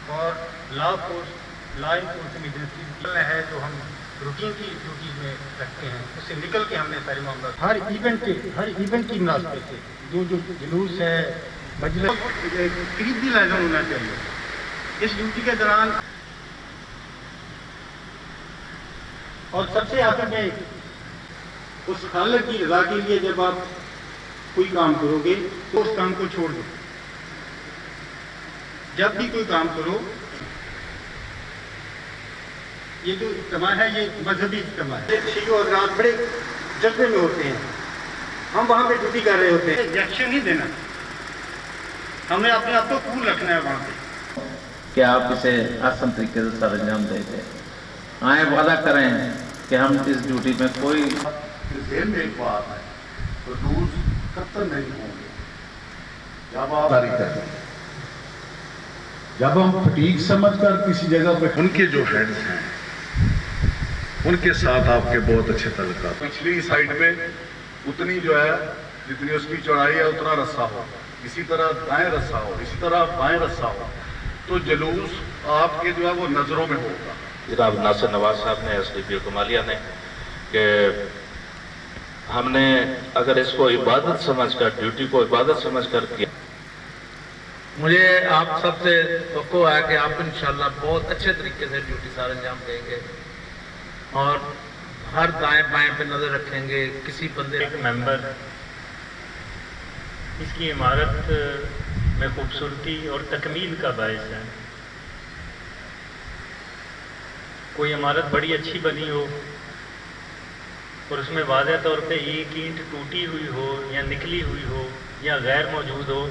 اور law enforcement agency ہے جو ہم روٹین کی ڈیوٹیز میں رکھتے ہیں، اس سے نکل کے ہم نے سارے معاملات ہر ایونٹ کی مناسبت سے جو جلوس ہے مجلس قریبی لازم ہونا چاہیے اس ڈیوٹی کے دوران. اور سب سے آخر میں اس خالق کی رضا کے لیے جب آپ کوئی کام کرو گے تو اس کام کو چھوڑ دو. جب بھی کوئی کام کرو، یہ جو اجتماع ہے یہ مذہبی اجتماع ہے. شیعہ اور رات بڑے جذبے میں ہوتے ہیں، ہم وہاں پہ ڈیوٹی کر رہے ہوتے ہیں. ریئیکشن نہیں دینا، ہمیں اپنے آپ کو کول رکھنا ہے وہاں پہ کہ آپ اسے آسان طریقے سے سر انجام دے دیں. آئیں وعدہ کریں کہ ہم اس ڈیوٹی میں کوئی ذہن میں ایک بات ہے، حدود قطر نہیں ہوں گے. جب آپ جاری کریں، جب ہم فٹیگ سمجھ کر کسی جگہ پہ ان کے جو ہیڈز ہیں ان کے ساتھ آپ کے بہت اچھے تعلقات. پچھلی سائڈ میں اتنی جو ہے جتنی اس کی چوڑائی ہے اتنا رسہ ہو، اسی طرح دائیں رسہ ہو، اسی طرح بائیں رسہ ہو، تو جلوس آپ کے جو ہے وہ نظروں میں ہوگا. جناب ناصر نواز صاحب نے ایس ڈی پی او کمالیہ نے کہ ہم نے اگر اس کو عبادت سمجھ کر ڈیوٹی کو عبادت سمجھ کر کیا. مجھے آپ سب سے توقع ہے کہ آپ انشاءاللہ بہت اچھے طریقے سے ڈیوٹی سار انجام دیں گے اور ہر دائیں بائیں پہ نظر رکھیں گے. کسی بندے ایک ممبر اس کی عمارت میں خوبصورتی اور تکمیل کا باعث ہے. کوئی عمارت بڑی اچھی بنی ہو اور اس میں واضح طور پہ ایک اینٹ ٹوٹی ہوئی ہو یا نکلی ہوئی ہو یا غیر موجود ہو